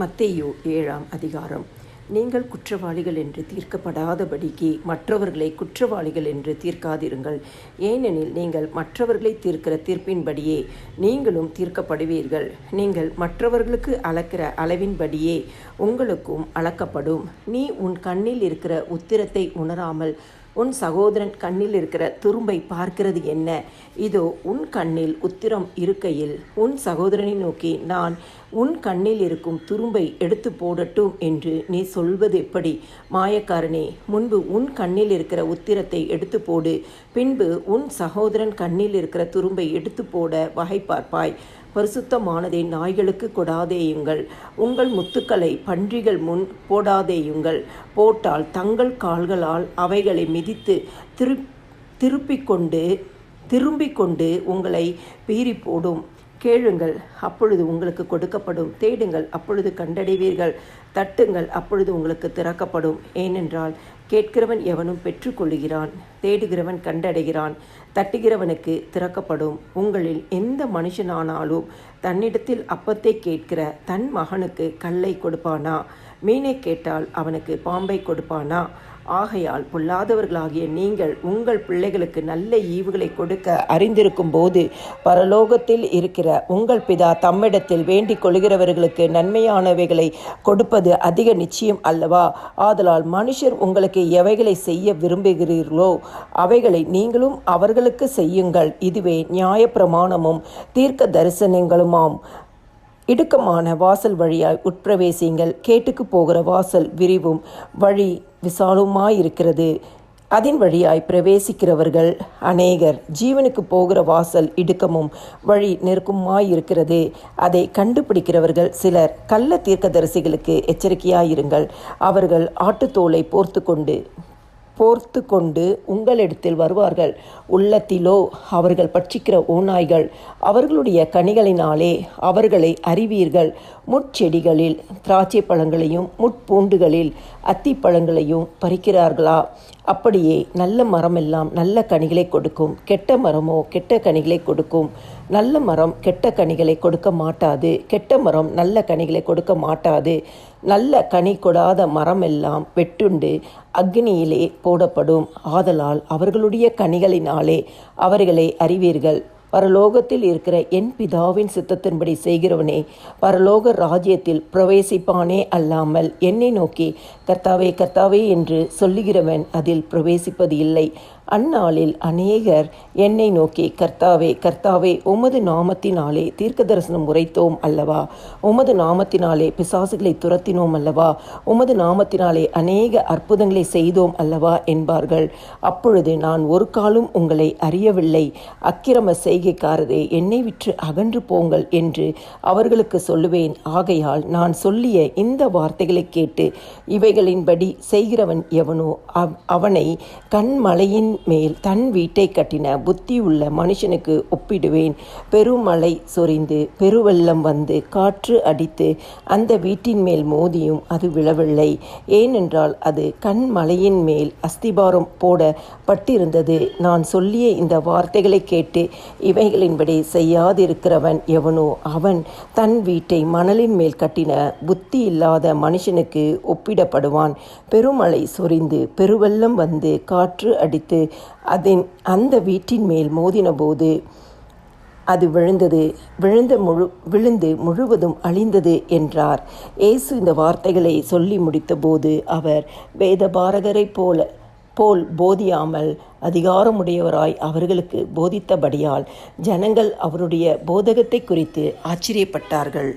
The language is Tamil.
மத்தேயு 7ஆம் அதிகாரம். நீங்கள் குற்றவாளிகள் என்று தீர்க்கப்படாதபடிக்கு மற்றவர்களை குற்றவாளிகள் என்று தீர்க்காதிருங்கள். ஏனெனில் நீங்கள் மற்றவர்களை தீர்க்கிற தீர்ப்பின்படியே நீங்களும் தீர்க்கப்படுவீர்கள். நீங்கள் மற்றவர்களுக்கு அளக்கிற அளவின்படியே உங்களுக்கும் அளக்கப்படும். நீ உன் கண்ணில் இருக்கிற உத்திரத்தை உணராமல் உன் சகோதரன் கண்ணில் இருக்கிற துரும்பை பார்க்கிறது என்ன? இதோ உன் கண்ணில் உத்திரம் இருக்கையில் உன் சகோதரனை நோக்கி, நான் உன் கண்ணில் இருக்கும் துரும்பை எடுத்து போடட்டும் என்று நீ சொல்வது எப்படி? மாயக்காரனே, முன்பு உன் கண்ணில் இருக்கிற உத்திரத்தை எடுத்து போடு, பின்பு உன் சகோதரன் கண்ணில் இருக்கிற துரும்பை எடுத்து போட வகை பார்ப்பாய். பரிசுத்தமானதை நாய்களுக்கு கொடாதேயுங்கள். உங்கள் முத்துக்களை பன்றிகள் முன் போடாதேயுங்கள். போட்டால் தங்கள் கால்களால் அவைகளை மிதித்து திரும்பிக் கொண்டு உங்களை பீறி போடும். கேளுங்கள், அப்பொழுது உங்களுக்கு கொடுக்கப்படும். தேடுங்கள், அப்பொழுது கண்டடைவீர்கள். தட்டுங்கள், அப்பொழுது உங்களுக்கு திறக்கப்படும். ஏனென்றால் கேட்கிறவன் எவனும் பெற்றுக்கொள்ளுகிறான், தேடுகிறவன் கண்டடைகிறான், தட்டுகிறவனுக்கு திறக்கப்படும். உங்களில் எந்த மனுஷனானாலும் தன்னிடத்தில் அப்பத்தை கேட்கிற தன் மகனுக்கு கல்லை கொடுப்பானா? மீனை கேட்டால் அவனுக்கு பாம்பை கொடுப்பானா? ஆகையால் பொல்லாதவர்களாகிய நீங்கள் உங்கள் பிள்ளைகளுக்கு நல்ல ஈவுகளை கொடுக்க அறிந்திருக்கும் போது பரலோகத்தில் இருக்கிற உங்கள் பிதா தம்மிடத்தில் வேண்டிக் கொள்கிறவர்களுக்கு நன்மையானவைகளை கொடுப்பது அதிக நிச்சயம் அல்லவா? ஆதலால் மனுஷர் உங்களுக்கு எவைகளை செய்ய விரும்புகிறீர்களோ அவைகளை நீங்களும் அவர்களுக்கு செய்யுங்கள். இதுவே நியாயப்பிரமாணமும் தீர்க்க தரிசனங்களுமாம். இடுக்கமான வாசல் வழியாய் உட்பிரவேசிங்கள். கேட்டுக்கு போகிற வாசல் விரிவும் வழி விசாலமாயிருக்கிறது, அதன் வழியாய் பிரவேசிக்கிறவர்கள் அநேகர். ஜீவனுக்கு போகிற வாசல் இடுக்கமும் வழி நெருக்கமாயிருக்கிறது, அதை கண்டுபிடிக்கிறவர்கள் சிலர். கள்ள தீர்க்கதரிசிகளுக்கு எச்சரிக்கையாயிருங்கள். அவர்கள் ஆட்டுத்தோலை போர்த்து கொண்டு உங்களிடத்தில் வருவார்கள். உள்ளத்திலோ அவர்கள் பட்சிக்கிற ஓநாய்கள். அவர்களுடைய கனிகளினாலே அவர்களை அறிவீர்கள். முட்செடிகளில் திராட்சை பழங்களையும் முட்பூண்டுகளில் அத்திப்பழங்களையும் பறிக்கிறார்களா? அப்படியே நல்ல மரமெல்லாம் நல்ல கனிகளை கொடுக்கும், கெட்ட மரமோ கெட்ட கனிகளை கொடுக்கும். நல்ல மரம் கெட்ட கனிகளை கொடுக்க மாட்டாது, கெட்ட மரம் நல்ல கனிகளை கொடுக்க மாட்டாது. நல்ல கனி கொடாத மரமெல்லாம் வெட்டுண்டு அக்னியிலே போடப்படும். ஆதலால் அவர்களுடைய கனிகளினாலே அவர்களை அறிவீர்கள். பரலோகத்தில் இருக்கிற என் பிதாவின் சித்தத்தின்படி செய்கிறவனே பரலோக ராஜ்யத்தில் பிரவேசிப்பானே அல்லாமல் என்னை நோக்கி கர்த்தாவே கர்த்தாவே என்று சொல்லுகிறவன் அதில் பிரவேசிப்பது இல்லை. அந்நாளில் அநேகர் என்னை நோக்கி கர்த்தாவே கர்த்தாவே, உமது நாமத்தினாலே தீர்க்க தரிசனம் உரைத்தோம் அல்லவா? உமது நாமத்தினாலே பிசாசுகளை துரத்தினோம் அல்லவா? உமது நாமத்தினாலே அநேக அற்புதங்களை செய்தோம் அல்லவா என்பார்கள். அப்பொழுது நான் ஒரு காலும் உங்களை அறியவில்லை, அக்கிரம செய்கைக்காரரே, என்னை விற்று அகன்று போங்கள் என்று அவர்களுக்கு சொல்லுவேன். ஆகையால் நான் சொல்லிய இந்த வார்த்தைகளை கேட்டு இவைகளின்படி செய்கிறவன் எவனோ அவனை கண்மலையின் மேல் தன் வீட்டை கட்டின புத்தியுள்ள மனுஷனுக்கு ஒப்பிடுவேன். பெருமழை சொரிந்து பெருவெள்ளம் வந்து காற்று அடித்து அந்த வீட்டின் மேல் மோதியும் அது விழவில்லை. ஏனென்றால் அது கண்மலையின் மேல் அஸ்திபாரம் போடப்பட்டிருந்தது. நான் சொல்லிய இந்த வார்த்தைகளை கேட்டு இவைகளின்படி செய்யாதிருக்கிறவன் எவனோ அவன் தன் வீட்டை மணலின் மேல் கட்டின புத்தி இல்லாத மனுஷனுக்கு ஒப்பிடப்படுவான். பெருமழை சொரிந்து பெருவெள்ளம் வந்து காற்று அடித்து அந்த வீட்டின் மேல் மோதின போது அது விழுந்து முழுவதும் அழிந்தது என்றார். இயேசு இந்த வார்த்தைகளை சொல்லி முடித்தபோது அவர் வேதபாரகரை போல் போதியாமல் அதிகாரமுடையவராய் அவர்களுக்கு போதித்தபடியால் ஜனங்கள் அவருடைய போதகத்தை குறித்து ஆச்சரியப்பட்டார்கள்.